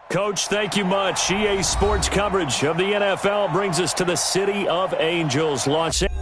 Coach, thank you much. EA Sports coverage of the NFL brings us to the City of Angels, Los Angeles.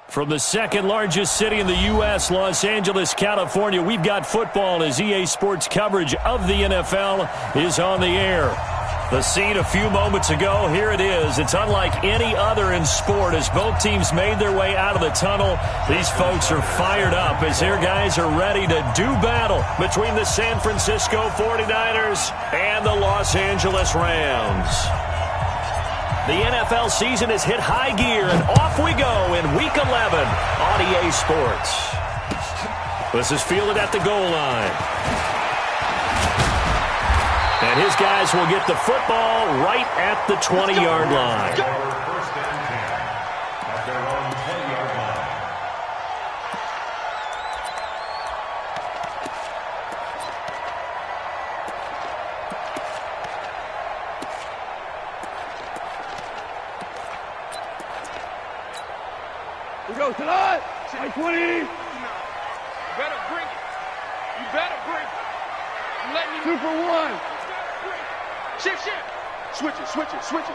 From the second largest city in the U.S., Los Angeles, California, we've got football as EA Sports coverage of the NFL is on the air. The scene a few moments ago, here it is. It's unlike any other in sport as both teams made their way out of the tunnel. These folks are fired up as their guys are ready to do battle between the San Francisco 49ers and the Los Angeles Rams. The NFL season has hit high gear, and off we go in Week 11 on EA Sports. This is fielded at the goal line. And his guys will get the football right at the 20-yard line. Go tonight. 20. You better bring it. You better bring it. I'm letting you 2 for 1. Shift. Switch it.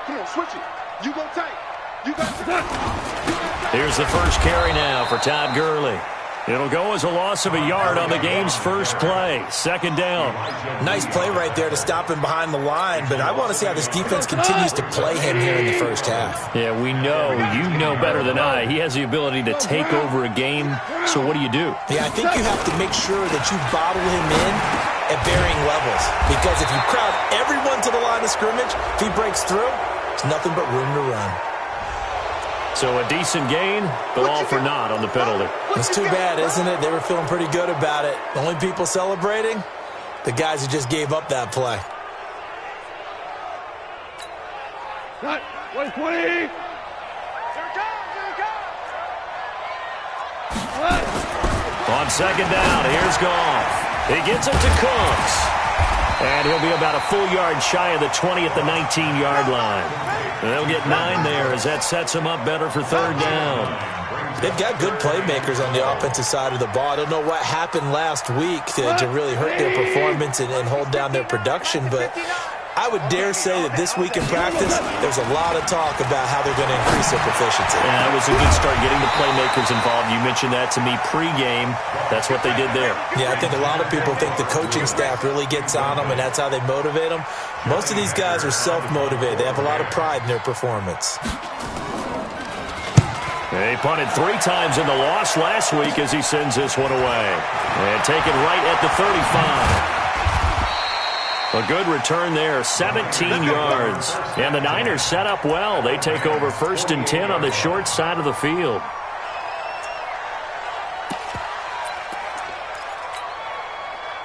Come on, switch it. You go tight. You got tight. Here's the first carry now for Todd Gurley. It'll go as a loss of a yard on the game's first play. Second down. Nice play right there to stop him behind the line, but I want to see how this defense continues to play him here in the first half. Yeah, we know. You know better than I. He has the ability to take over a game, so what do you do? Yeah, I think you have to make sure that you bottle him in at varying levels, because if you crowd everyone to the line of scrimmage, if he breaks through, it's nothing but room to run. So a decent gain, but all for naught on the penalty. It's too bad, isn't it? They were feeling pretty good about it. The only people celebrating, the guys who just gave up that play. 20. Here it comes. On second down, here's Goff. He gets it to Cooks. And he'll be about a full yard shy of the 20 at the 19-yard line. And they'll get 9 there as that sets them up better for third down. They've got good playmakers on the offensive side of the ball. I don't know what happened last week to really hurt their performance and hold down their production, but I would dare say that this week in practice, there's a lot of talk about how they're going to increase their proficiency. Yeah, that was a good start getting the playmakers involved. You mentioned that to me pregame. That's what they did there. Yeah, I think a lot of people think the coaching staff really gets on them, and that's how they motivate them. Most of these guys are self-motivated. They have a lot of pride in their performance. He punted 3 times in the loss last week as he sends this one away. And taken right at the 35. A good return there, 17 yards. And the Niners set up well. They take over 1st and 10 on the short side of the field.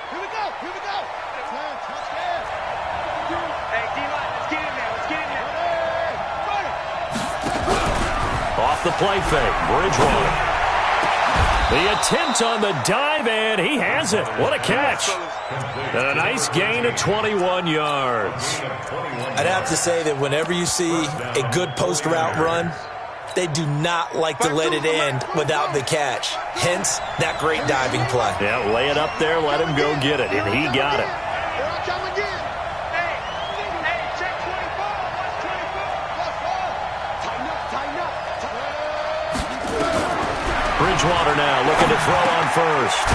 Here we go. Here we go. Touchdown. Hey, D-line, let's get in there. Let's get in there. Off the play fake, Bridgewater. The attempt on the dive, and he has it. What a catch. A nice gain of 21 yards. I'd have to say that whenever you see a good post route run, they do not like to let it end without the catch. Hence, that great diving play. Yeah, lay it up there, let him go get it, and he got it. Here I come again. Hey, check 24. What's 24? Tighten up, tighten up. Bridgewater now looking to throw on first.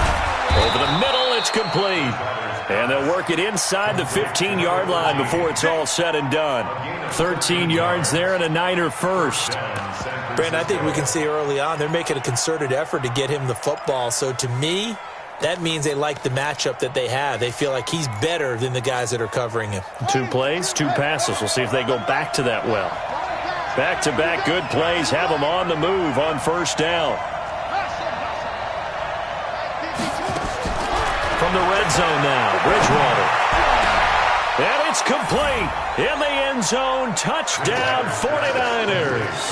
Over the middle, it's complete. And they'll work it inside the 15-yard line before it's all said and done. 13 yards there and a Niner first. Brandon, I think we can see early on they're making a concerted effort to get him the football. So to me, that means they like the matchup that they have. They feel like he's better than the guys that are covering him. 2 plays, 2 passes. We'll see if they go back to that well. Back-to-back good plays have them on the move on 1st down. From the red zone now, Bridgewater. And it's complete. In the end zone, touchdown 49ers.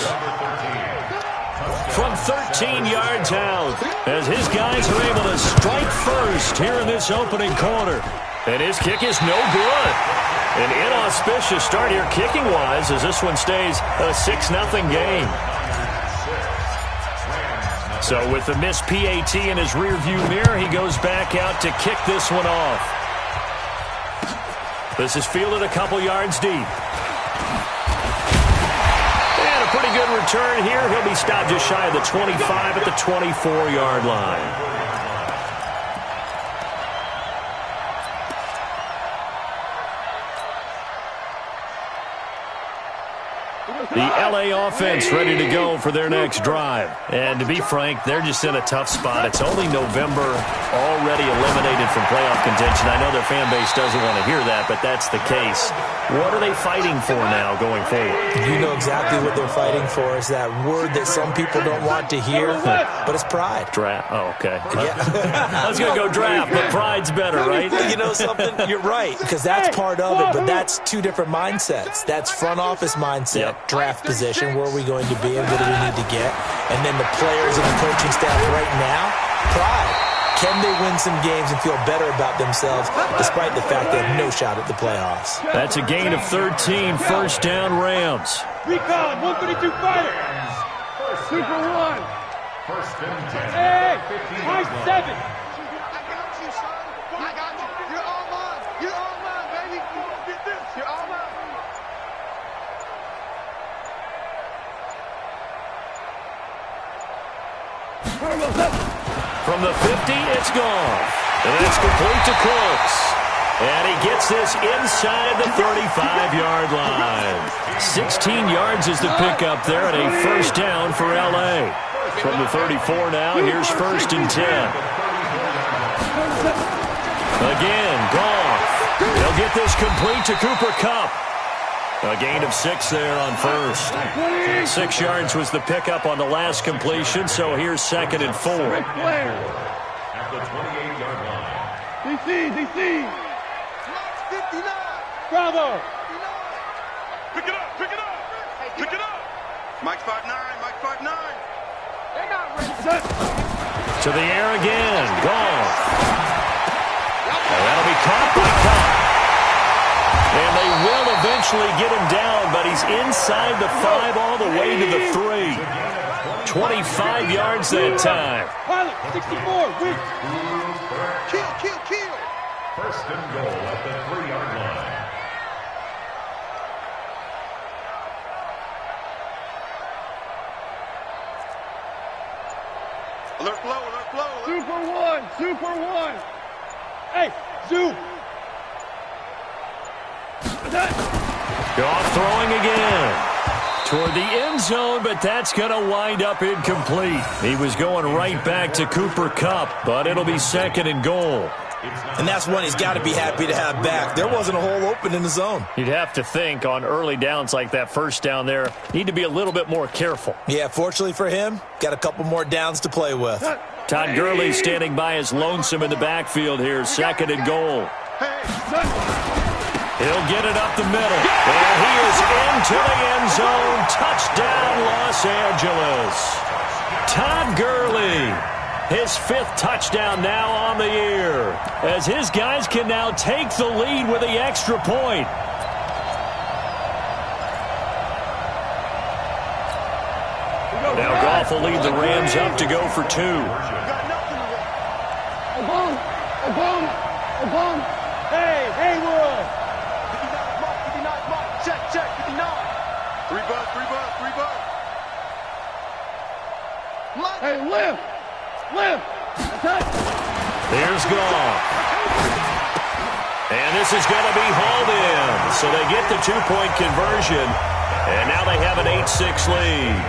From 13 yards out, as his guys are able to strike first here in this opening quarter. And his kick is no good. An inauspicious start here kicking-wise as this one stays a 6-0 game. So with the missed PAT in his rearview mirror, he goes back out to kick this one off. This is fielded a couple yards deep. And a pretty good return here. He'll be stopped just shy of the 25 at the 24-yard line. The LA offense ready to go for their next drive. And to be frank, they're just in a tough spot. It's only November, already eliminated from playoff contention. I know their fan base doesn't want to hear that, but that's the case. What are they fighting for now going forward? You know exactly what they're fighting for. Is that word that some people don't want to hear, but it's pride. Draft. Oh, okay. Yeah. I was going to go draft, but pride's better, right? You know something? You're right, because that's part of it, but that's 2 different mindsets. That's front office mindset, draft position, where are we going to be and what do we need to get? And then the players and the coaching staff right now, pride. Can they win some games and feel better about themselves despite the fact they have no shot at the playoffs? That's a gain of 13, 1st down Rams. Recon, 132 fire. 2 for 1. Hey, high 7. I got you, son. I got you. You're all mine. You're all mine, baby. Get this. You're all mine. From the 50, it's gone. And it's complete to Cooks. And he gets this inside the 35-yard line. 16 yards is the pickup there and a 1st down for L.A. From the 34 now, here's 1st and 10. Again, Goff. They'll get this complete to Cooper Kupp. A gain of 6 there on 1st. 6 yards was the pickup on the last completion, so here's 2nd and 4. At the 28-yard line. DC. 59. Bravo. Pick it up. Pick it up. Mike 5'9". Mike 5'9". They're not ready. To the air again. Goff. And that'll be caught by Kupp. And they will eventually get him down, but he's inside the 5 all the way to the 3. 25 yards that time. Pilot, 64, win. Kill. 1st and goal at the 3-yard line. Alert flow, alert flow. Super one, super one. Hey, Zoo. Goff throwing again. Toward the end zone, but that's going to wind up incomplete. He was going right back to Cooper Kupp, but it'll be 2nd and goal. And that's one he's got to be happy to have back. There wasn't a hole open in the zone. You'd have to think on early downs like that first down there, need to be a little bit more careful. Yeah, fortunately for him, got a couple more downs to play with. Todd Gurley standing by as lonesome in the backfield here, 2nd and goal. He'll get it up the middle, and he is into the end zone. Touchdown, Los Angeles. Todd Gurley, his 5th touchdown now on the year, as his guys can now take the lead with the extra point. Now Goff will lead the Rams up to go for 2. Hey, Haywood. Check, 59. 3 bucks, 3 bucks, 3 bucks. Hey, lift. Here's Goff. And this is going to be hauled in. So they get the 2-point conversion. And now they have an 8-6 lead.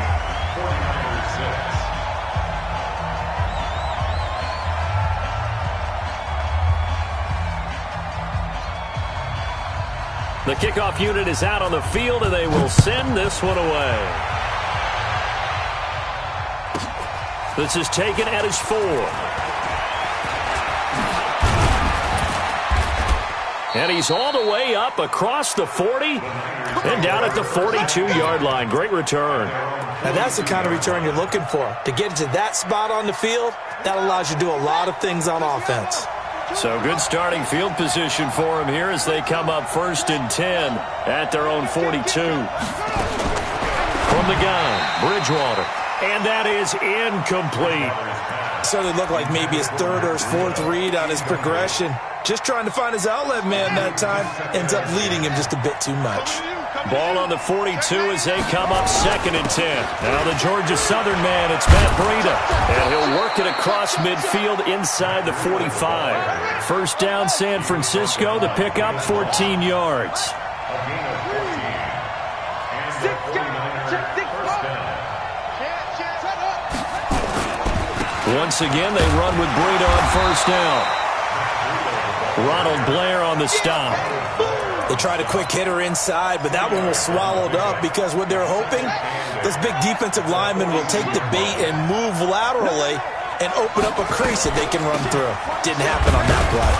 The kickoff unit is out on the field, and they will send this one away. This is taken at his 4. And he's all the way up across the 40 and down at the 42-yard line. Great return. Now that's the kind of return you're looking for. To get to that spot on the field, that allows you to do a lot of things on offense. So good starting field position for him here as they come up 1st and 10 at their own 42. From the gun, Bridgewater. And that is incomplete. Certainly looked like maybe his 3rd or his 4th read on his progression. Just trying to find his outlet man that time. Ends up leading him just a bit too much. Ball on the 42 as they come up 2nd and 10. Now the Georgia Southern man, it's Matt Breida. And he'll work it across midfield inside the 45. 1st down San Francisco, the pickup 14 yards. Once again, they run with Breida on 1st down. Ronald Blair on the stop. They tried a quick hitter inside, but that one was swallowed up because what they're hoping, those big defensive linemen will take the bait and move laterally and open up a crease that they can run through. Didn't happen on that play.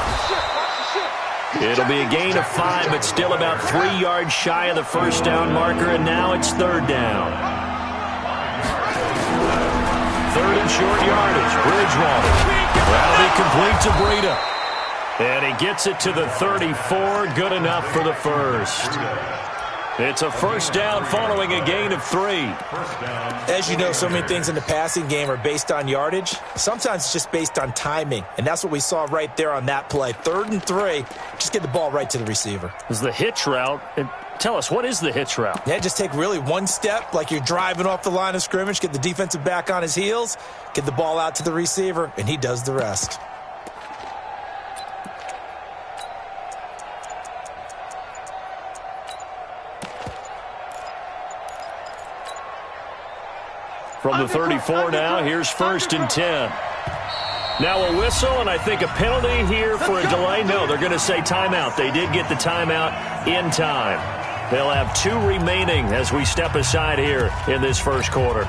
It'll be a gain of 5, but still about 3 yards shy of the 1st down marker, and now it's 3rd down. 3rd and short yardage. Bridgewater. That'll be complete to Breida. And he gets it to the 34. Good enough for the 1st. It's a 1st down following a gain of 3. As you know, so many things in the passing game are based on yardage. Sometimes it's just based on timing. And that's what we saw right there on that play. 3rd and 3. Just get the ball right to the receiver. This is the hitch route. And tell us, what is the hitch route? Yeah, just take really one step like you're driving off the line of scrimmage, get the defensive back on his heels, get the ball out to the receiver, and he does the rest. From the 34 now, here's 1st and 10. Now a whistle, and I think a penalty here for a delay. No, they're going to say timeout. They did get the timeout in time. They'll have 2 remaining as we step aside here in this 1st quarter.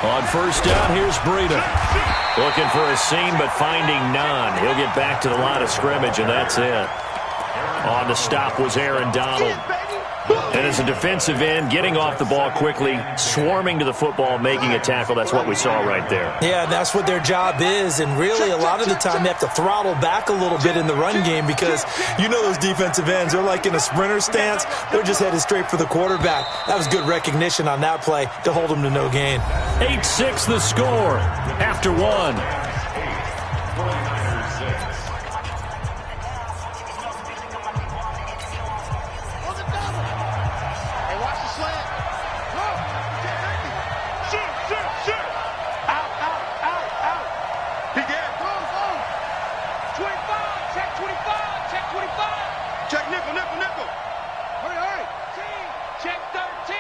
On 1st down, here's Breida. Looking for a seam, but finding none. He'll get back to the line of scrimmage, and that's it. On the stop was Aaron Donald. And as a defensive end, getting off the ball quickly, swarming to the football, making a tackle, that's what we saw right there. Yeah, that's what their job is, and really a lot of the time they have to throttle back a little bit in the run game because you know those defensive ends, they're like in a sprinter stance. They're just headed straight for the quarterback. That was good recognition on that play to hold them to no gain. 8-6 the score after one. Check nickel, nickel, nickel. Hurry. Check 13.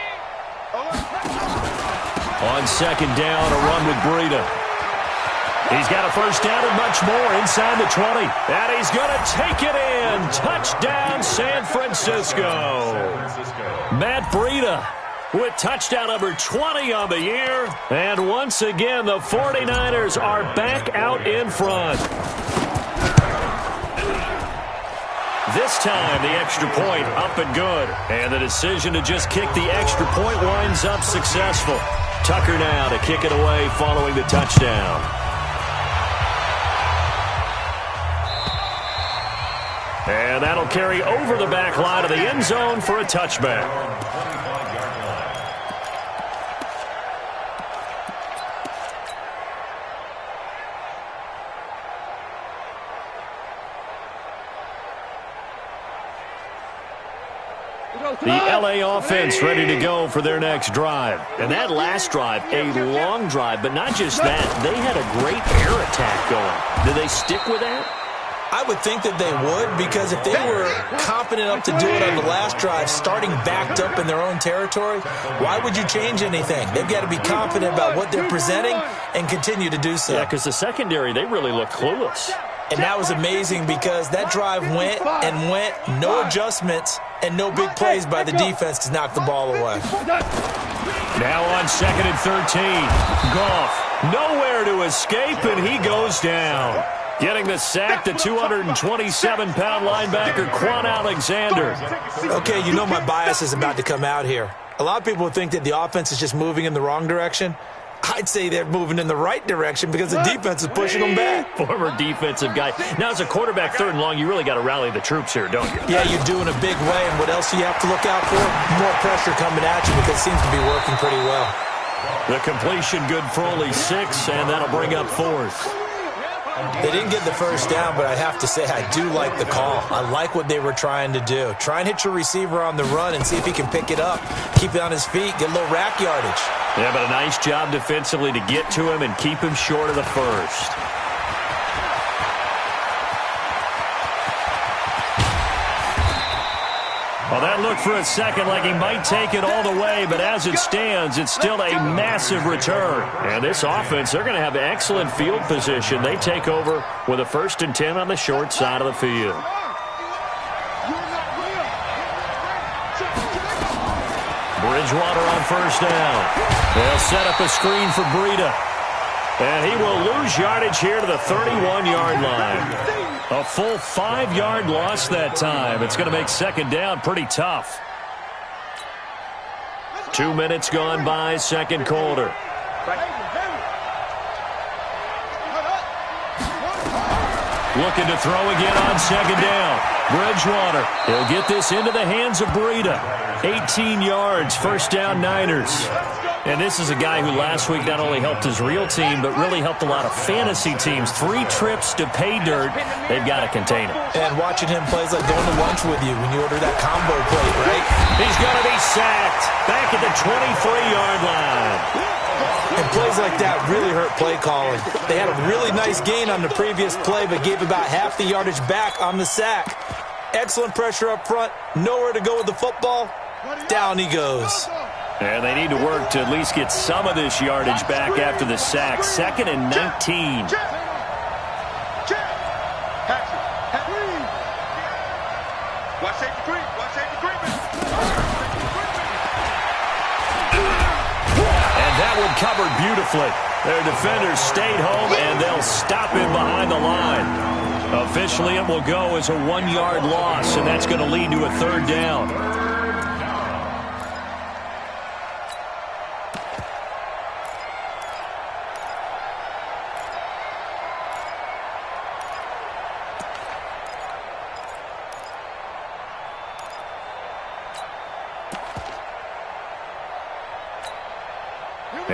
On second down, a run with Breida. He's got a first down and much more inside the 20. And he's going to take it in. Touchdown, San Francisco. Matt Breida with touchdown number 20 on the year. And once again, the 49ers are back out in front. This time, the extra point up and good. And the decision to just kick the extra point winds up successful. Tucker now to kick it away following the touchdown. And that'll carry over the back line of the end zone for a touchback. The LA offense ready to go for their next drive. And that last drive, a long drive, but not just that. They had a great air attack going. Did they stick with that? I would think that they would, because if they were confident enough to do it on the last drive, starting backed up in their own territory, why would you change anything? They've got to be confident about what they're presenting and continue to do so. Yeah, because the secondary, they really look clueless. And that was amazing because that drive went and went, no adjustments, and no big plays by the defense to knock the ball away. Now on second and 13, Goff nowhere to escape, and he goes down. Getting the sack, the 227-pound linebacker, Quan Alexander. Okay, you know my bias is about to come out here. A lot of people think that the offense is just moving in the wrong direction. I'd say they're moving in the right direction because the defense is pushing them back. Former defensive guy. Now, as a quarterback, third and long, you really got to rally the troops here, don't you? Yeah, you do in a big way. And what else do you have to look out for? More pressure coming at you because it seems to be working pretty well. The completion good for only 6, and that'll bring up fourth. They didn't get the first down, but I have to say I do like the call. I like what they were trying to do. Try and hit your receiver on the run and see if he can pick it up. Keep it on his feet, get a little rack yardage. Yeah, but a nice job defensively to get to him and keep him short of the first. Well, that looked for a second like he might take it all the way, but as it stands, it's still a massive return. And this offense, they're going to have excellent field position. They take over with a 1st and 10 on the short side of the field. Bridgewater on first down. They'll set up a screen for Breida. And he will lose yardage here to the 31-yard line. A full 5-yard loss that time. It's going to make second down pretty tough. 2 minutes gone by, second quarter. Looking to throw again on second down. Bridgewater. He'll get this into the hands of Breida. 18 yards, first down Niners. And this is a guy who last week not only helped his real team, but really helped a lot of fantasy teams. 3 trips to pay dirt. They've got to contain him. And watching him play is like going to lunch with you when you order that combo plate, right? He's going to be sacked back at the 23-yard line. And plays like that really hurt play calling. They had a really nice gain on the previous play, but gave about half the yardage back on the sack. Excellent pressure up front. Nowhere to go with the football. Down he goes. And they need to work to at least get some of this yardage back after the sack. 2nd and 19. Watch safety creep. Watch safety creeping. And that one covered beautifully. Their defenders stayed home, and they'll stop him behind the line. Officially, it will go as a 1-yard loss, and that's going to lead to a 3rd down.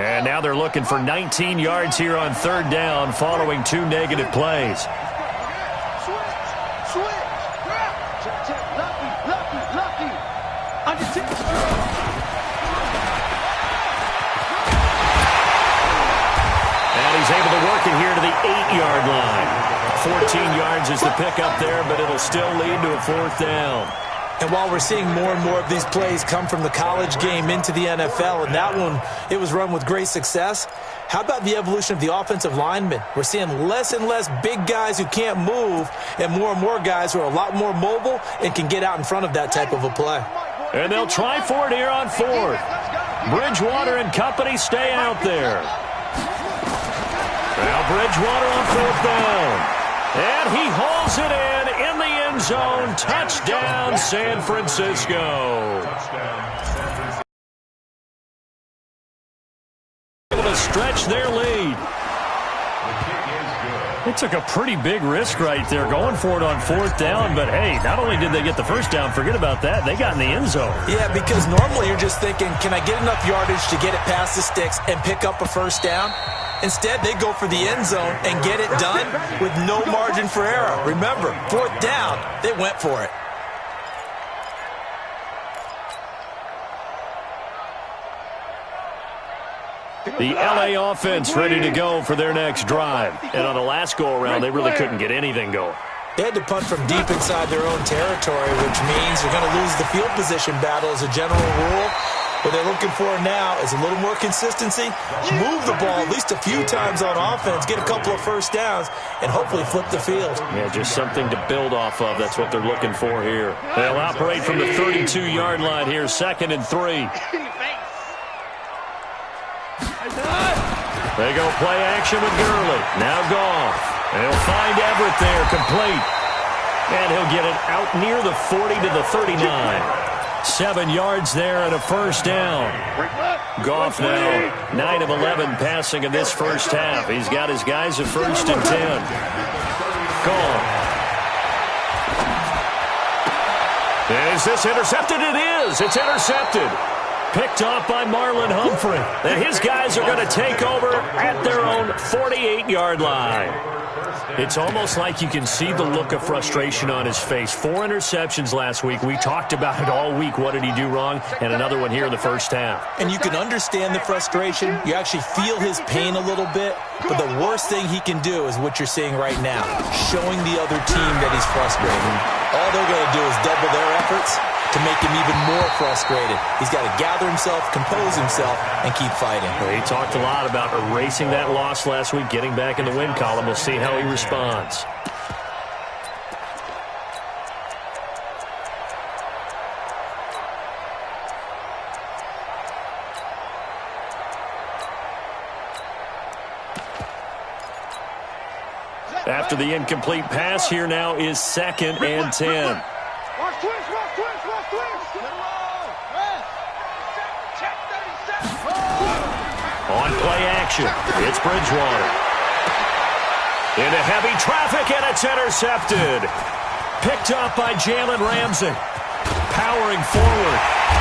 And now they're looking for 19 yards here on third down following 2 negative plays. And he's able to work it here to the 8-yard line. 14 yards is the pickup there, but it'll still lead to a 4th down. And while we're seeing more and more of these plays come from the college game into the NFL, and that one, it was run with great success, how about the evolution of the offensive linemen? We're seeing less and less big guys who can't move and more guys who are a lot more mobile and can get out in front of that type of a play. And they'll try for it here on 4th. Bridgewater and company stay out there. Now Bridgewater on 4th down. And he hauls it in the end zone. Touchdown, San Francisco. Able to stretch their lead. They took a pretty big risk right there going for it on 4th down. But, hey, not only did they get the first down, forget about that, they got in the end zone. Yeah, because normally you're just thinking, can I get enough yardage to get it past the sticks and pick up a first down? Instead, they go for the end zone and get it done with no margin for error. Remember, 4th down, they went for it. The L.A. offense ready to go for their next drive. And on the last go-around, they really couldn't get anything going. They had to punt from deep inside their own territory, which means they're going to lose the field position battle as a general rule. What they're looking for now is a little more consistency, move the ball at least a few times on offense, get a couple of first downs, and hopefully flip the field. Yeah, just something to build off of. That's what they're looking for here. They'll operate from the 32-yard line here, 2nd and 3. They go play action with Gurley. Now Goff. They'll find Everett there, complete. And he'll get it out near the 40 to the 39. 7 yards there and a first down. Goff now 9 of 11 passing in this first half. He's got his guys at 1st and 10. Gone. Is this intercepted? It is. It's intercepted. Picked off by Marlon Humphrey. And his guys are going to take over at their own 48-yard line. It's almost like you can see the look of frustration on his face. 4 interceptions last week. We talked about it all week. What did he do wrong? And another one here in the first half. And you can understand the frustration. You actually feel his pain a little bit. But the worst thing he can do is what you're seeing right now, showing the other team that he's frustrated. All they're going to do is double their efforts to make him even more frustrated. He's got to gather himself, compose himself, and keep fighting. He talked a lot about erasing that loss last week, getting back in the win column. We'll see how he responds. After the incomplete pass, here now is 2nd and 10. On play action, it's Bridgewater. Into heavy traffic, and it's intercepted. Picked up by Jalen Ramsey. Powering forward.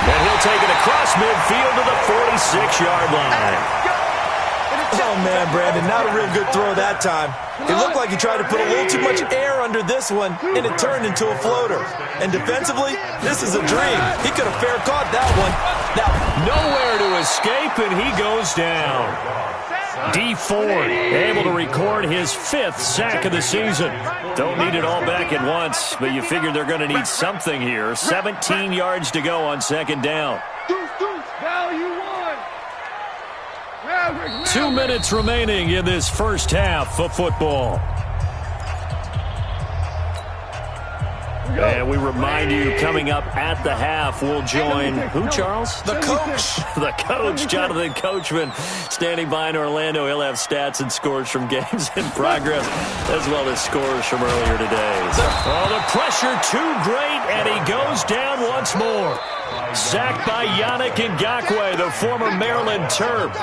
And he'll take it across midfield to the 46-yard line. Oh, man, Brandon, not a real good throw that time. It looked like he tried to put a little too much air under this one, and it turned into a floater. And defensively, this is a dream. He could have fair caught that one. Now, nowhere to escape, and he goes down. D Ford able to record his 5th sack of the season. Don't need it all back at once, but you figure they're going to need something here. 17 yards to go on 2nd down. 2 minutes remaining in this first half of football. And we remind you, coming up at the half, we'll join who, Charles? The coach. The coach, Jonathan Coachman, standing by in Orlando. He'll have stats and scores from games in progress, as well as scores from earlier today. Oh, the pressure too great, and he goes down once more. Sacked by Yannick Ngakoue, the former Maryland Terp.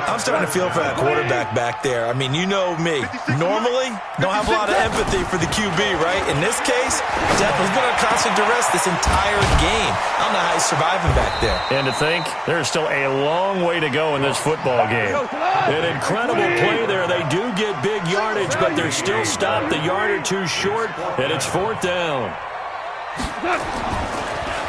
I'm starting to feel for that quarterback back there. I mean, you know me. Normally, don't have a lot of empathy for the QB, right? In this case, he's been on constant duress this entire game. I don't know how he's surviving back there. And to think, there's still a long way to go in this football game. An incredible play there. They do get big yardage, but they're still stopped a yard or two short, and it's 4th down.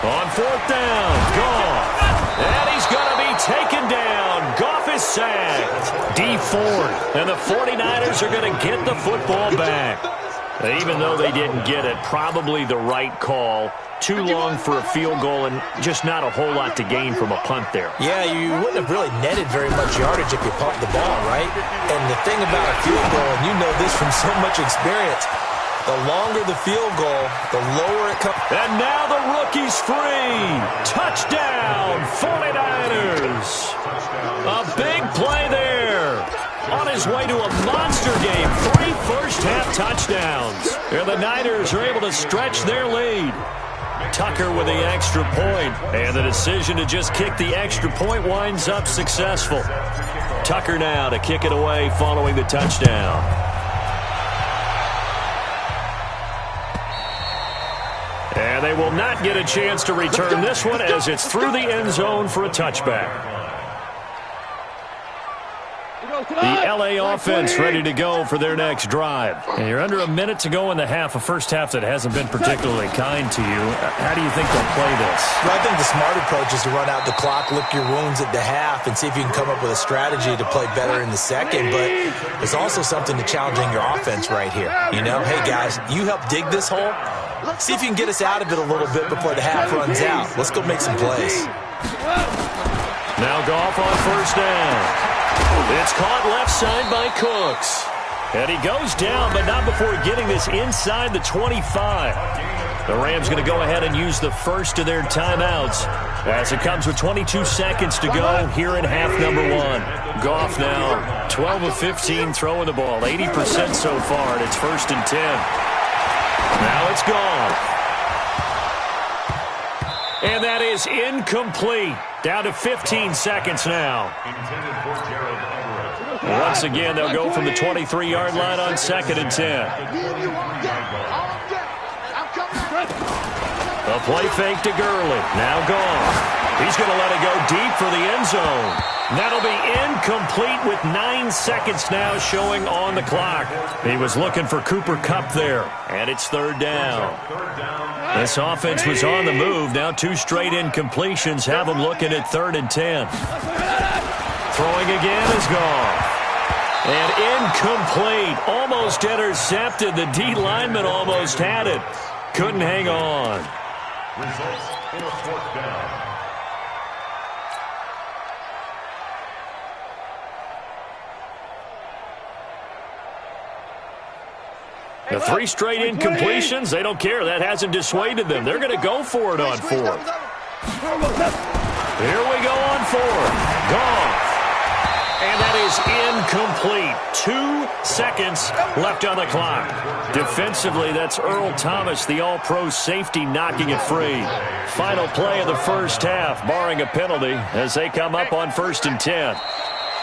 On 4th down, Goff. And he's going to be taken down. Goff is sacked. Dee Ford. And the 49ers are going to get the football back. Even though they didn't get it, probably the right call. Too long for a field goal and just not a whole lot to gain from a punt there. Yeah, you wouldn't have really netted very much yardage if you pumped the ball, right? And the thing about a field goal, and you know this from so much experience, the longer the field goal, the lower it comes. And now the rookie's free. Touchdown, 49ers. A big play there. On his way to a monster game. 3 first-half touchdowns. And the Niners are able to stretch their lead. Tucker with the extra point. And the decision to just kick the extra point winds up successful. Tucker now to kick it away following the touchdown. And they will not get a chance to return this one as it's through the end zone for a touchback. The L.A. offense ready to go for their next drive. And you're under a minute to go in the half, a first half that hasn't been particularly kind to you. How do you think they'll play this? Well, I think the smart approach is to run out the clock, lick your wounds at the half, and see if you can come up with a strategy to play better in the second. But there's also something to challenging your offense right here. You know, hey, guys, you help dig this hole. See if you can get us out of it a little bit before the half runs out. Let's go make some plays. Now Goff on first down. It's caught left side by Cooks. And he goes down, but not before getting this inside the 25. The Rams going to go ahead and use the first of their timeouts as it comes with 22 seconds to go here in half number 1. Goff now 12 of 15 throwing the ball, 80% so far, and it's 1st and 10. Now it's gone. And that is incomplete. Down to 15 seconds now. Once again, they'll go from the 23-yard line on 2nd and 10. A play fake to Gurley. Now gone. He's going to let it go deep for the end zone. That'll be incomplete with 9 seconds now showing on the clock. He was looking for Cooper Kupp there, and it's 3rd down. This offense was on the move. Now 2 straight incompletions have them looking at 3rd and 10. Throwing again is gone. And incomplete. Almost intercepted. The D lineman almost had it. Couldn't hang on. Results in a 4th down. The 3 straight incompletions, they don't care. That hasn't dissuaded them. They're going to go for it on 4th. Here we go on 4th. Gone. And that is incomplete. 2 seconds left on the clock. Defensively, that's Earl Thomas, the all-pro safety, knocking it free. Final play of the first half, barring a penalty, as they come up on 1st and 10.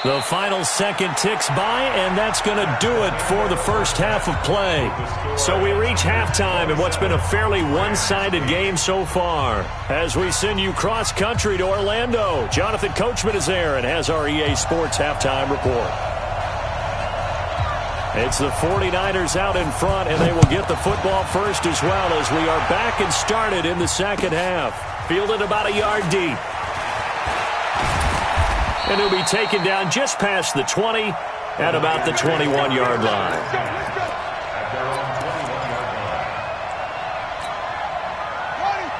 The final second ticks by, and that's going to do it for the first half of play. So we reach halftime in what's been a fairly one-sided game so far. As we send you cross-country to Orlando, Jonathan Coachman is there and has our EA Sports halftime report. It's the 49ers out in front, and they will get the football first as well as we are back and started in the second half. Fielded about a yard deep. And he'll be taken down just past the 20 at about the 21-yard line.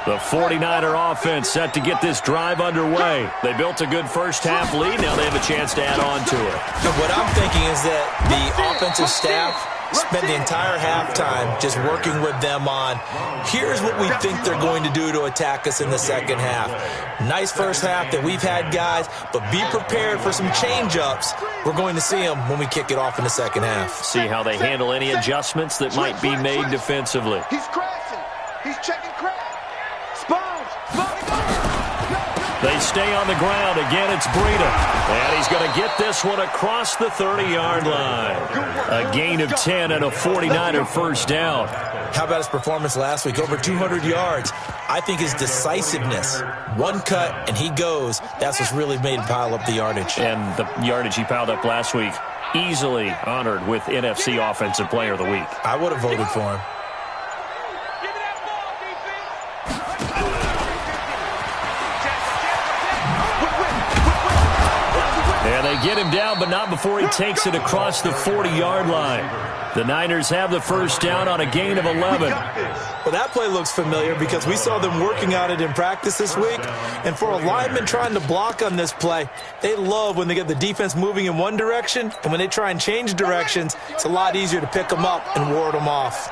The 49er offense set to get this drive underway. They built a good first half lead. Now they have a chance to add on to it. What I'm thinking is that the offensive staff spent the entire halftime just working with them on, here's what we think they're going to do to attack us in the second half. Nice first half that we've had, guys, but be prepared for some change-ups. We're going to see them when we kick it off in the second half. See how they handle any adjustments that might be made defensively. He's crashing. He's checking crash. Sponge. Sponge. They stay on the ground. Again, it's Breida. And he's going to get this one across the 30-yard line. A gain of 10 and a 49er first down. How about his performance last week? Over 200 yards. I think his decisiveness, one cut and he goes, that's what's really made him pile up the yardage. And the yardage he piled up last week, easily honored with NFC Offensive Player of the Week. I would have voted for him. And they get him down, but not before he takes it across the 40-yard line. The Niners have the first down on a gain of 11. Well, that play looks familiar because we saw them working on it in practice this week. And for a lineman trying to block on this play, they love when they get the defense moving in one direction. And when they try and change directions, it's a lot easier to pick them up and ward them off.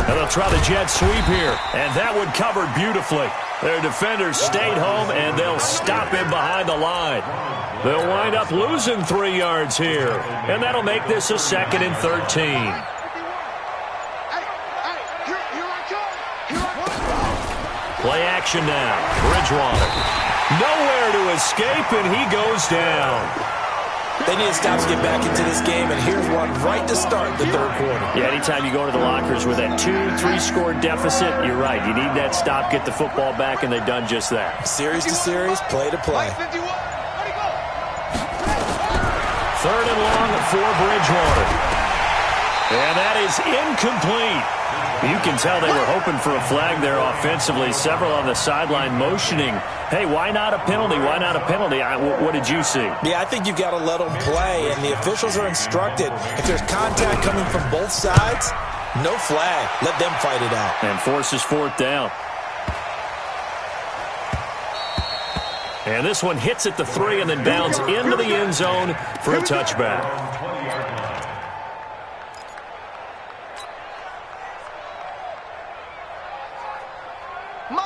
And they'll try the jet sweep here, and that one covered beautifully. Their defenders stayed home, and they'll stop him behind the line. They'll wind up losing 3 yards here, and that'll make this a 2nd and 13. Play action now. Bridgewater. Nowhere to escape, and he goes down. They need to stop to get back into this game, and here's one right to start the third quarter. Yeah, anytime you go to the lockers with that 2-3 score deficit, you're right. You need that stop, get the football back, and they've done just that. Series to series, play to play. 3rd and long for Bridgewater. And that is incomplete. You can tell they were hoping for a flag there offensively. Several on the sideline motioning. Hey, why not a penalty? Why not a penalty? What did you see? Yeah, I think you've got to let them play, and the officials are instructed. If there's contact coming from both sides, no flag. Let them fight it out. And forces 4th down. And this one hits at the 3 and then bounds into the end zone for a touchback.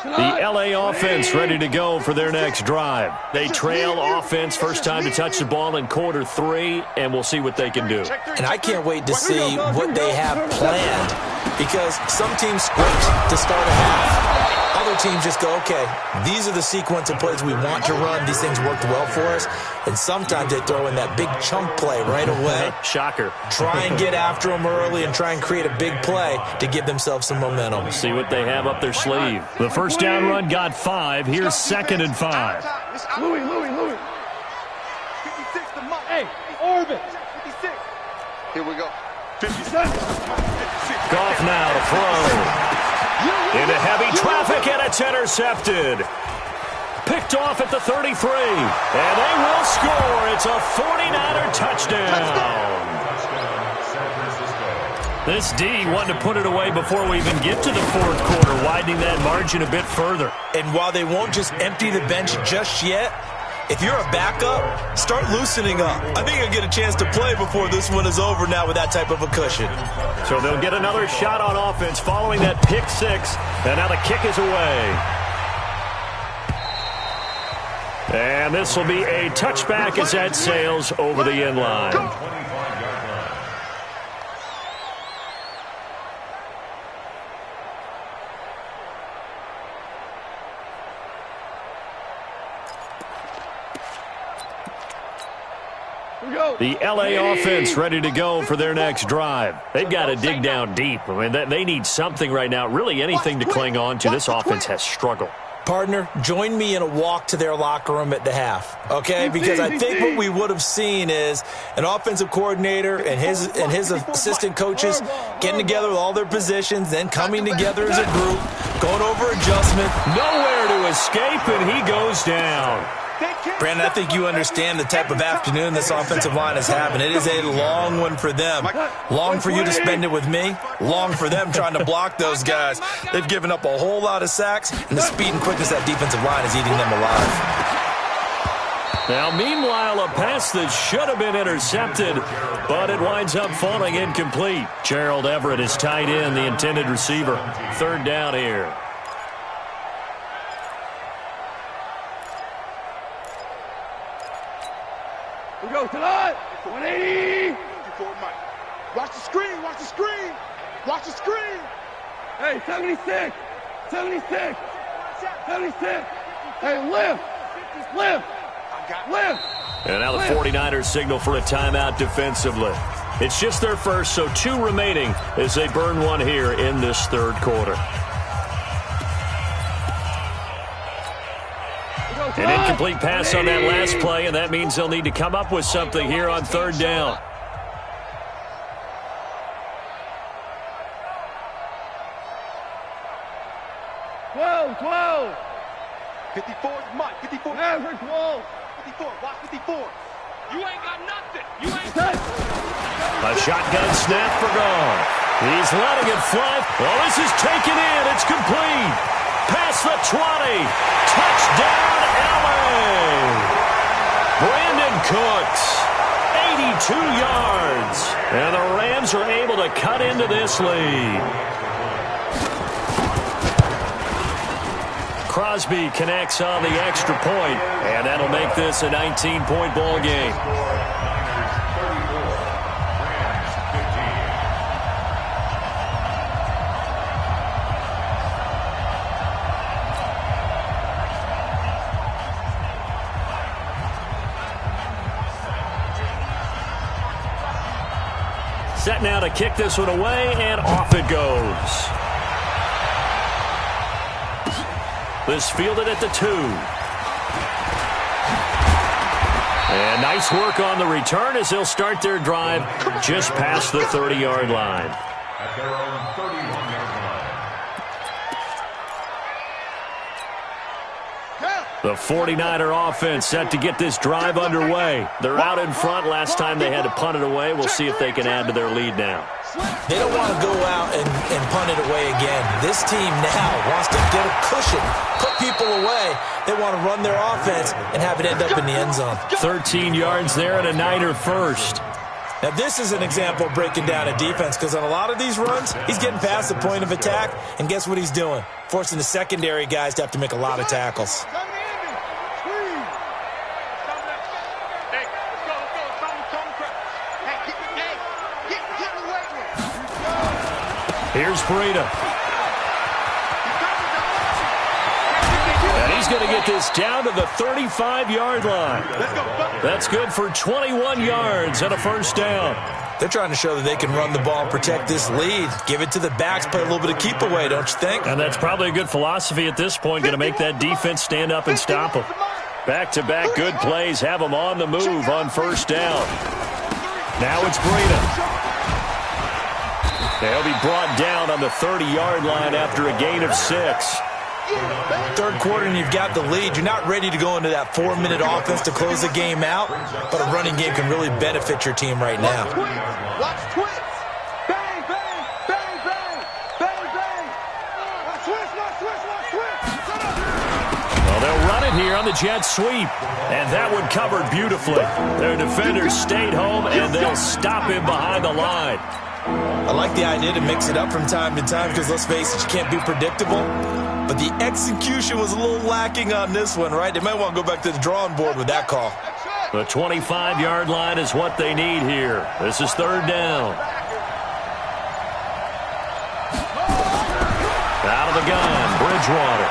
The LA offense ready to go for their next drive. They trail offense, first time to touch the ball in quarter 3, and we'll see what they can do. And I can't wait to see what they have planned, because some teams script to start a half. Other teams just go, okay, these are the sequence of plays we want to run. These things worked well for us. And sometimes they throw in that big chunk play right away. Shocker. Try and get after them early and try and create a big play to give themselves some momentum. See what they have up their sleeve. The first down run got 5. Here's 2nd and 5. Louis. 56 to Mike. Hey, Orbit. 56. Here we go. 57. Goff now to throw. Into heavy traffic, and it's intercepted. Picked off at the 33. And they will score. It's a 49er touchdown. This D wanted to put it away before we even get to the 4th quarter, widening that margin a bit further. And while they won't just empty the bench just yet, if you're a backup, start loosening up. I think you'll get a chance to play before this one is over now with that type of a cushion. So they'll get another shot on offense following that pick 6. And now the kick is away. And this will be a touchback as that sails over the end line. The LA offense ready to go for their next drive. They've got to dig down deep. I mean, they need something right now, really anything to cling on to. This offense has struggled. Partner, join me in a walk to their locker room at the half, okay? Because I think what we would have seen is an offensive coordinator and his assistant coaches getting together with all their positions, then coming together as a group, going over adjustment. Nowhere to escape, and he goes down. Brandon, I think you understand the type of afternoon this offensive line is having. It is a long one for them. Long for you to spend it with me. Long for them trying to block those guys. They've given up a whole lot of sacks, and the speed and quickness of that defensive line is eating them alive. Now, meanwhile, a pass that should have been intercepted, but it winds up falling incomplete. Gerald Everett is tied in, the intended receiver. 3rd down here. We go tonight. 180. 54, Mike. Watch the screen. Watch the screen. Watch the screen. Hey, 76. 76. 76. Hey, lift. Lift. Lift. And now the 49ers signal for a timeout defensively. It's just their first, so 2 remaining as they burn one here in this third quarter. An incomplete pass on that last play, and that means they'll need to come up with something here on third down. 12. 54 is Mike. 54. Average 12. 54. Watch 54. You ain't got nothing. You ain't A shotgun snap for Gone. He's letting it fly. Well, this is taken in. It's complete. Past the 20. Touchdown, LA. Brandon Cooks. 82 yards. And the Rams are able to cut into this lead. Crosby connects on the extra point, and that'll make this a 19-point ball game. Set now to kick this one away, and off it goes. This fielded at the 2. And nice work on the return as they'll start their drive just past the 30-yard line. At their own 31-yard line. The 49er offense set to get this drive underway. They're out in front. Last time they had to punt it away. We'll see if they can add to their lead now. They don't want to go out and punt it away again. This team now wants to get a cushion, put people away. They want to run their offense and have it end up in the end zone. 13 yards there and a Niner first. Now, this is an example of breaking down a defense because on a lot of these runs, he's getting past the point of attack, and guess what he's doing? Forcing the secondary guys to have to make a lot of tackles. Here's Breida. And he's going to get this down to the 35-yard line. That's good for 21 yards and a first down. They're trying to show that they can run the ball and protect this lead. Give it to the backs, play a little bit of keep away, don't you think? And that's probably a good philosophy at this point, going to make that defense stand up and stop them. Back-to-back good plays have them on the move on first down. Now it's Breida. They'll be brought down on the 30-yard line after a gain of 6. Third quarter and you've got the lead. You're not ready to go into that 4-minute offense to close the game out, but a running game can really benefit your team right now. Watch twits. Bang, bang, bang, bang, bang, bang. Watch twist, watch twist, watch twist. Well, they'll run it here on the jet sweep, and that one covered beautifully. Their defenders stayed home, and they'll stop him behind the line. I like the idea to mix it up from time to time because, let's face it, you can't be predictable. But the execution was a little lacking on this one, right? They might want to go back to the drawing board with that call. The 25-yard line is what they need here. This is third down. Out of the gun, Bridgewater.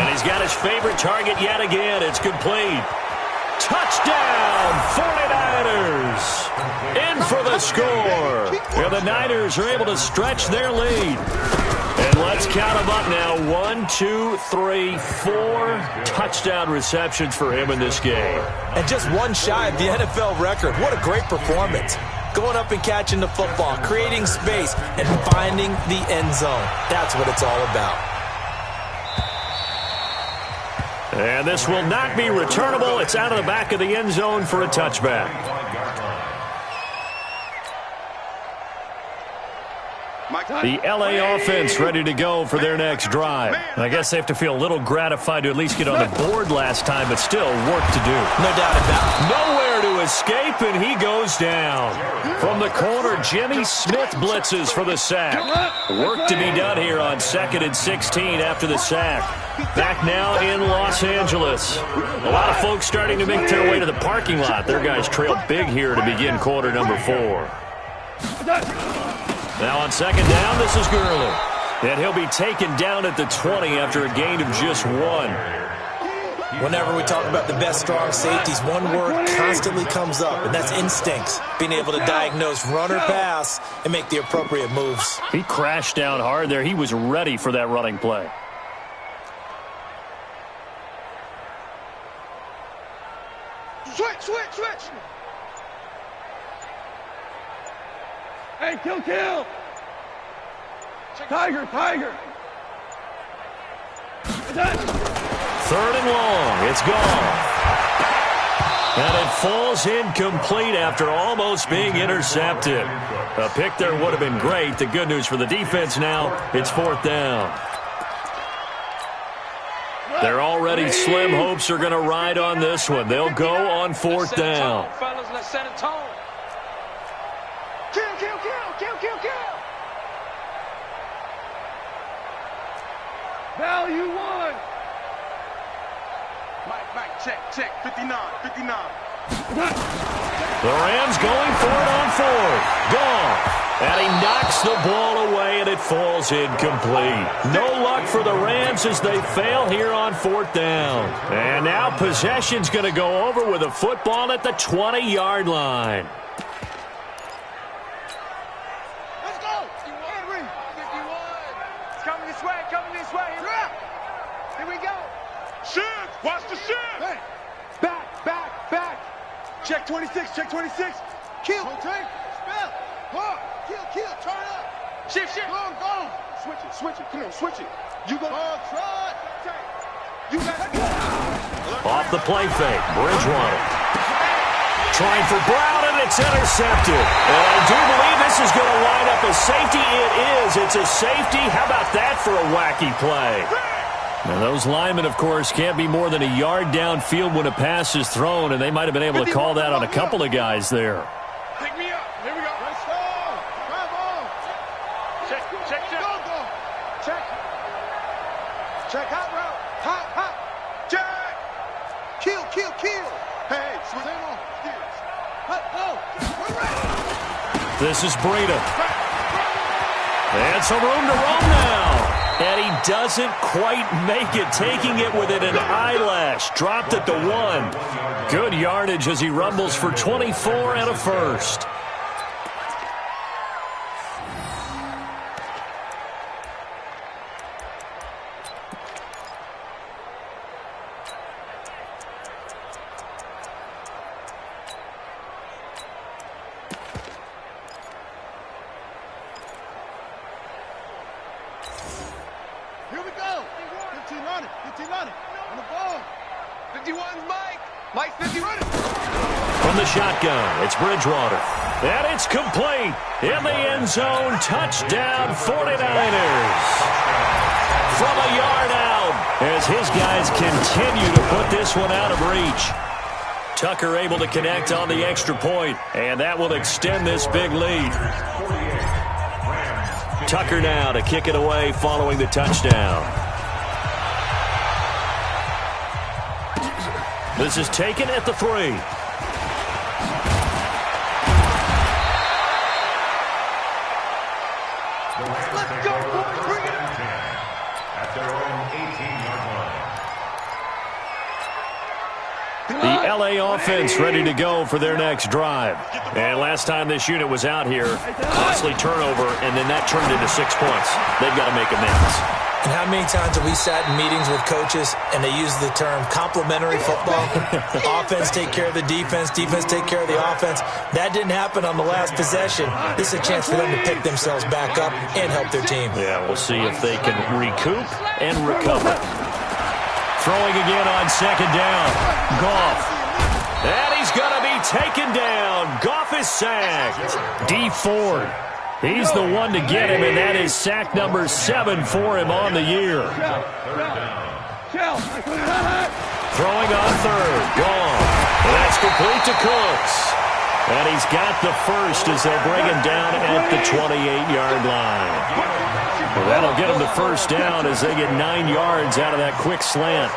And he's got his favorite target yet again. It's complete. Touchdown, 49ers. In for the score. And the Niners are able to stretch their lead. And let's count them up now. 1, 2, 3, 4 touchdown receptions for him in this game. And just one shy of the NFL record. What a great performance. Going up and catching the football, creating space, and finding the end zone. That's what it's all about. And this will not be returnable. It's out of the back of the end zone for a touchback. The LA offense ready to go for their next drive. I guess they have to feel a little gratified to at least get on the board last time, but still work to do. No doubt about it. Nowhere to escape, and he goes down. From the corner, Jimmy Smith blitzes for the sack. Work to be done here on 2nd and 16 after the sack. Back now in Los Angeles. A lot of folks starting to make their way to the parking lot. Their guys trail big here to begin quarter number 4. Now on 2nd down, this is Gurley. And he'll be taken down at the 20 after a gain of just 1. Whenever we talk about the best strong safeties, one word constantly comes up, and that's instincts. Being able to diagnose run or pass and make the appropriate moves. He crashed down hard there. He was ready for that running play. Switch. Hey, kill. Tiger. 3rd and long. It's gone. And it falls incomplete after almost being intercepted. A pick there would have been great. The good news for the defense now, it's 4th down. Their already slim hopes are going to ride on this one. They'll go on 4th down. Fellas, let's set a tone. Kill. Value 1. Mike, check. 59. The Rams going for it on 4th. Gone. And he knocks the ball away, and it falls incomplete. No luck for the Rams as they fail here on 4th down. And now possession's going to go over with a football at the 20-yard line. Let's go. 51. It's coming this way. Here we go. Shift. Watch the shift. Hey. Back. Check 26. Kill. Rotate. Spell. Hard. Kill. Turn up. Shift. Go. Switch it. Come on, switch it. You go. Try. You got it. Off the play fake, Bridgewater. Trying for Brown, and it's intercepted. And I do believe this is going to line up a safety. It is. It's a safety. How about that for a wacky play? Now, those linemen, of course, can't be more than a yard downfield when a pass is thrown, and they might have been able to call that on a couple of guys there. Pick me up. Here we go. Let's go. Drive on. Check. Check hot route. Hot. Check. Kill. Hey, swing on. This is Breida. And some room to roam now. And he doesn't quite make it, taking it within an eyelash. Dropped at the 1. Good yardage as he rumbles for 24 and a first. Here we go. 15 on it. On the ball. 51's Mike. Mike 50 running. From the shotgun, it's Bridgewater. And it's complete. In the end zone, touchdown 49ers. From a yard out, as his guys continue to put this one out of reach. Tucker able to connect on the extra point, and that will extend this big lead. Tucker now to kick it away following the touchdown. This is taken at the 3. Let's go, boys. Bring it up. At their own 18-yard line. The LA offense ready to go for their next drive. And last time this unit was out here, costly turnover, and then that turned into 6 points. They've got to make amends. And how many times have we sat in meetings with coaches and they use the term complementary football? Offense take care of the defense, defense take care of the offense. That didn't happen on the last possession. This is a chance for them to pick themselves back up and help their team. Yeah, we'll see if they can recoup and recover. Throwing again on 2nd down. Goff. And he's going to be taken down. Goff is sacked. D Ford He's the one to get him, and that is sack number 7 for him on the year. Throwing on third. Gone. And that's complete to Cooks. And he's got the first as they'll bring him down at the 28-yard line. Well, that'll get him the first down as they get 9 yards out of that quick slant.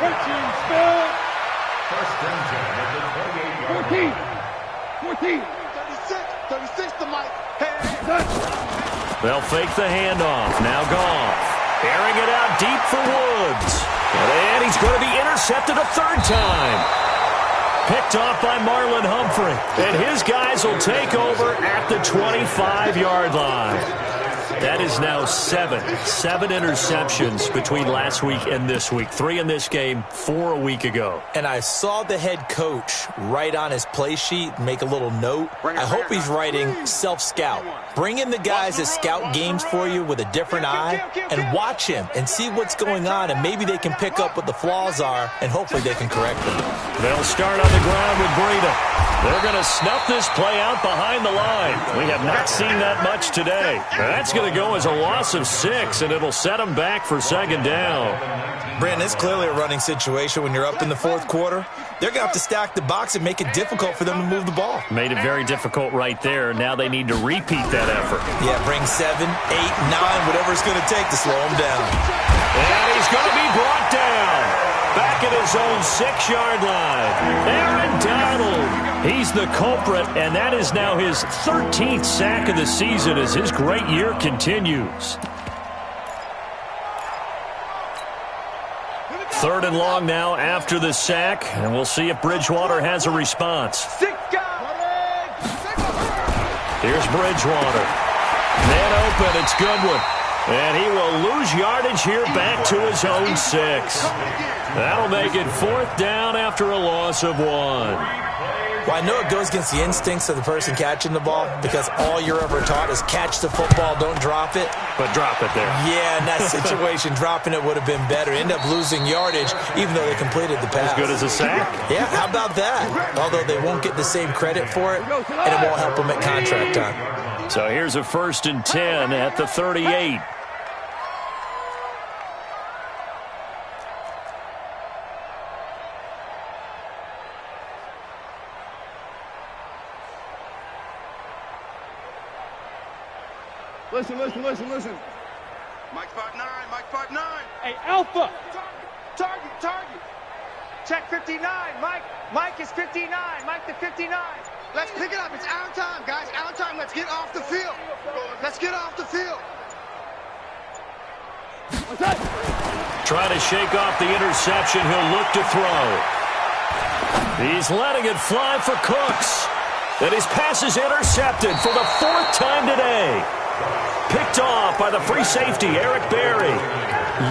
14. They'll fake the handoff. Now Goff. Airing it out deep for Woods. And he's going to be intercepted a third time. Picked off by Marlon Humphrey. And his guys will take over at the 25-yard line. That is now 7 interceptions between last week and this week. 3 in this game, 4 a week ago. And I saw the head coach write on his play sheet, make a little note. I hope he's writing self-scout. Bring in the guys that scout games for you with a different eye and watch him and see what's going on, and maybe they can pick up what the flaws are, and hopefully they can correct them. They'll start on the ground with Breida. They're going to snuff this play out behind the line. We have not seen that much today. That's going to go as a loss of 6, and it'll set them back for second down. Brandon, it's clearly a running situation when you're up in the fourth quarter. They're going to have to stack the box and make it difficult for them to move the ball. Made it very difficult right there. Now they need to repeat that effort. Yeah, bring 7, 8, 9, whatever it's going to take to slow them down. And he's going to be brought down. Back at his own 6-yard line. Aaron Donald. He's the culprit, and that is now his 13th sack of the season as his great year continues. 3rd and long now after the sack, and we'll see if Bridgewater has a response. Here's Bridgewater. Man open, it's Goodwin. And he will lose yardage here back to his own 6. That'll make it 4th down after a loss of 1. Well, I know it goes against the instincts of the person catching the ball because all you're ever taught is catch the football, don't drop it. But drop it there. Yeah, in that situation, dropping it would have been better. End up losing yardage even though they completed the pass. As good as a sack? Yeah, how about that? Although they won't get the same credit for it, and it won't help them at contract time. So here's a 1st and 10 at the 38. Listen. Mike 5'9", Mike 5'9". Hey, Alpha. Target. Check 59. Mike is 59. Mike the 59. Let's pick it up. It's our time, guys. Our time. Let's get off the field. What's that? Trying to shake off the interception. He'll look to throw. He's letting it fly for Cooks. And his pass is intercepted for the 4th time today. Picked off by the free safety, Eric Berry.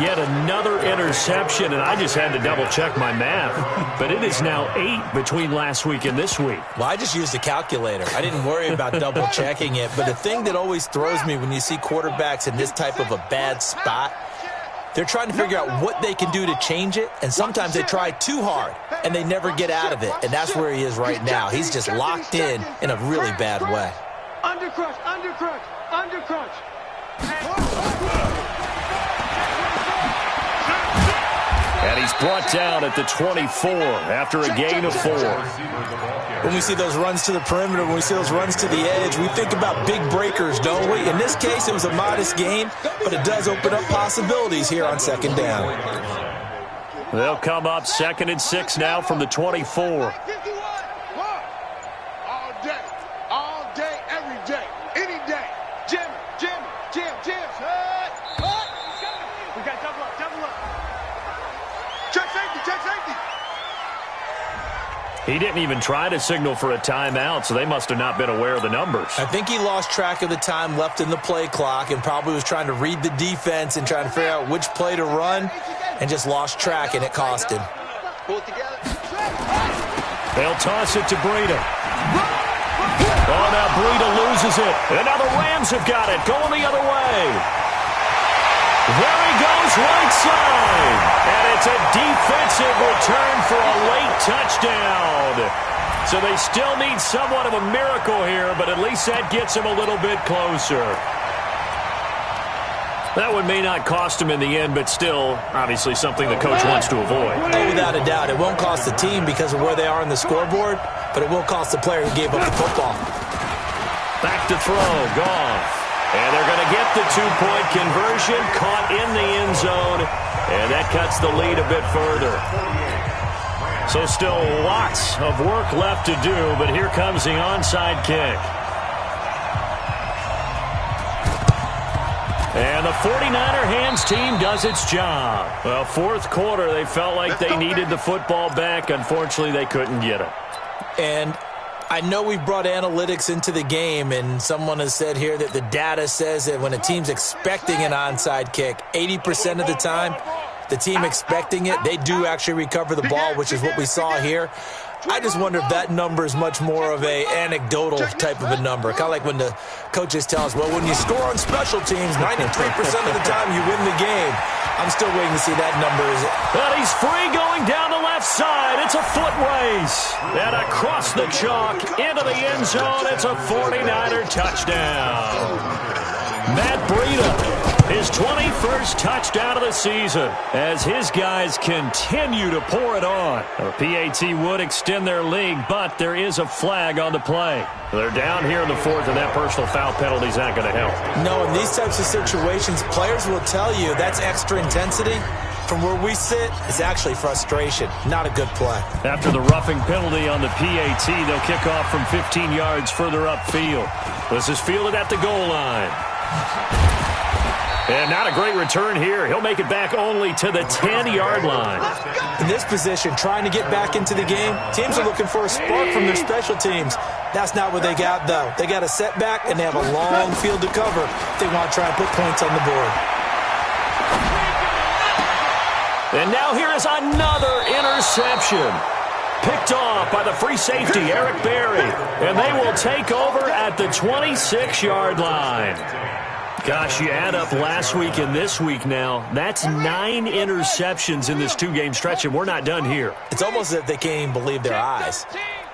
Yet another interception, and I just had to double-check my math. But it is now 8 between last week and this week. Well, I just used a calculator. I didn't worry about double-checking it. But the thing that always throws me when you see quarterbacks in this type of a bad spot, they're trying to figure out what they can do to change it, and sometimes they try too hard, and they never get out of it. And that's where he is right now. He's just locked in a really bad way. Undercrunch. And he's brought down at the 24 after a gain of 4. When we see those runs to the perimeter, when we see those runs to the edge, we think about big breakers, don't we? In this case, it was a modest gain, but it does open up possibilities here on 2nd down. They'll come up 2nd and 6 now from the 24. All day, every day, any day. Jim. We got double up. Check safety. He didn't even try to signal for a timeout, so they must have not been aware of the numbers. I think he lost track of the time left in the play clock and probably was trying to read the defense and trying to figure out which play to run and just lost track, and it cost him. Pull it together. They'll toss it to Breida. Oh, now Breida loses it. And now the Rams have got it, going the other way. There he goes, right side. And it's a defensive return for a late touchdown. So they still need somewhat of a miracle here, but at least that gets them a little bit closer. That one may not cost him in the end, but still, obviously something the coach wants to avoid. Oh, without a doubt. It won't cost the team because of where they are on the scoreboard, but it will cost the player who gave up the football. Back to throw, Goff. And they're going to get the two-point conversion, caught in the end zone, and that cuts the lead a bit further. So still lots of work left to do, but here comes the onside kick. And the 49er hands team does its job. Well, fourth quarter, they felt like they needed the football back. Unfortunately, they couldn't get it. And I know we brought analytics into the game, and someone has said here that the data says that when a team's expecting an onside kick, 80% of the time, the team expecting it, they do actually recover the ball, which is what we saw here. I just wonder if that number is much more of a anecdotal type of a number. Kind of like when the coaches tell us, well, when you score on special teams, 93% of the time you win the game. I'm still waiting to see that number. But he's free going down the left side. It's a foot race. And across the chalk into the end zone, it's a 49er touchdown. Matt Breida, his 21st touchdown of the season, as his guys continue to pour it on. The PAT would extend their lead, but there is a flag on the play. They're down here in the fourth, and that personal foul penalty is not going to help. No, in these types of situations, players will tell you that's extra intensity. From where we sit, it's actually frustration. Not a good play. After the roughing penalty on the PAT, they'll kick off from 15 yards further upfield. This is fielded at the goal line. And not a great return here. He'll make it back only to the 10-yard line. In this position, trying to get back into the game, teams are looking for a spark from their special teams. That's not what they got, though. They got a setback, and they have a long field to cover if they want to try and put points on the board. And now here is another interception. Picked off by the free safety, Eric Berry. And they will take over at the 26-yard line. Gosh, you add up last week and this week now, that's 9 interceptions in this two-game stretch, and we're not done here. It's almost as if they can't even believe their eyes.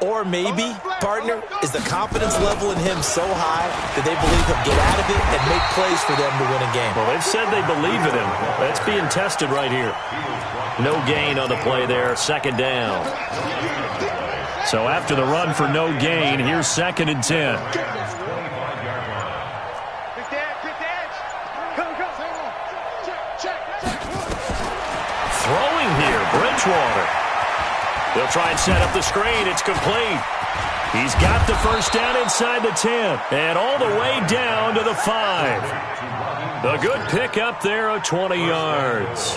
Or maybe, partner, is the confidence level in him so high that they believe he'll get out of it and make plays for them to win a game. Well, they've said they believe in him. That's being tested right here. No gain on the play there, second down. So after the run for no gain, here's 2nd and 10. Throwing here, Bridgewater. They'll try and set up the screen. It's complete. He's got the first down inside the 10 and all the way down to the 5. A good pickup there of 20 yards.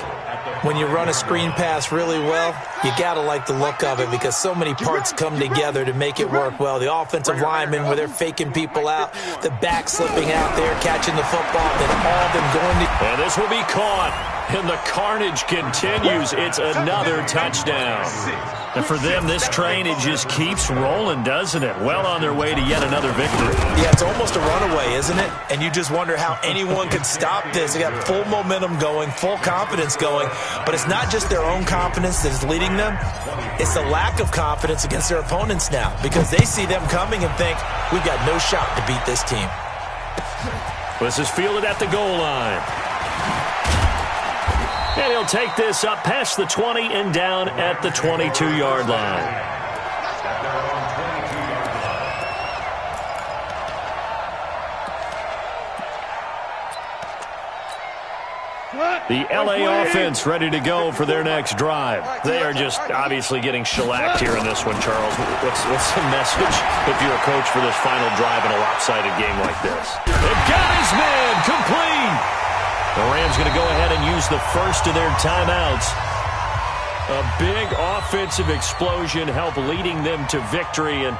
When you run a screen pass really well, you got to like the look of it because so many parts come together to make it work well. The offensive linemen where they're faking people out, the back slipping out there, catching the football, then all of them going to... And this will be caught. And the carnage continues. It's another touchdown. And for them, this train, it just keeps rolling, doesn't it? Well on their way to yet another victory. Yeah, it's almost a runaway, isn't it? And you just wonder how anyone could stop this. They got full momentum going, full confidence going. But it's not just their own confidence that's leading them. It's the lack of confidence against their opponents now because they see them coming and think, we've got no shot to beat this team. This is fielded at the goal line. And he'll take this up past the 20 and down at the 22-yard line. The LA offense ready to go for their next drive. They are just obviously getting shellacked here in this one, Charles. What's the message if you're a coach for this final drive in a lopsided game like this? They've got his man complete. The Rams going to go ahead and use the first of their timeouts. A big offensive explosion help leading them to victory. And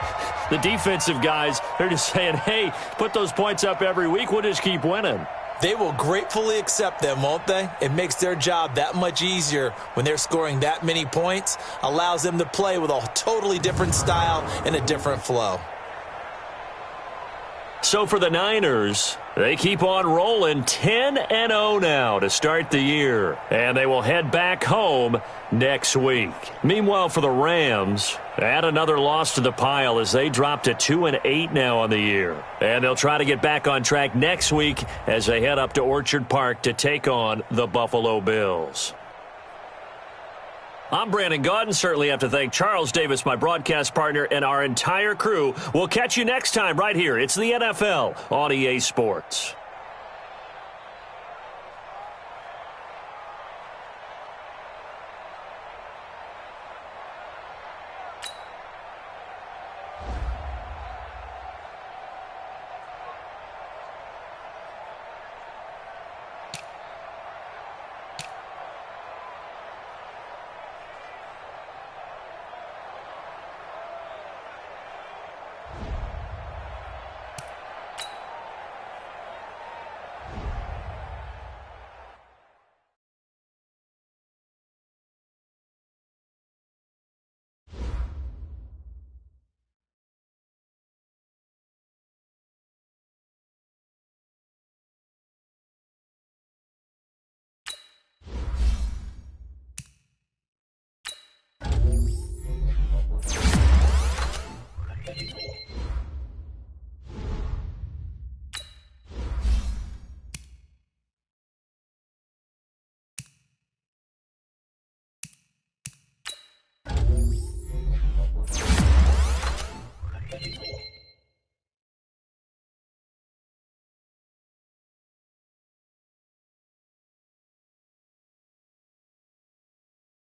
the defensive guys, they're just saying, hey, put those points up every week. We'll just keep winning. They will gratefully accept them, won't they? It makes their job that much easier when they're scoring that many points. Allows them to play with a totally different style and a different flow. So for the Niners, they keep on rolling 10-0 now to start the year. And they will head back home next week. Meanwhile, for the Rams, Add another loss to the pile as they drop to 2-8 now on the year. And they'll try to get back on track next week as they head up to Orchard Park to take on the Buffalo Bills. I'm Brandon Gaudin. Certainly have to thank Charles Davis, my broadcast partner, and our entire crew. We'll catch you next time right here. It's the NFL on EA Sports.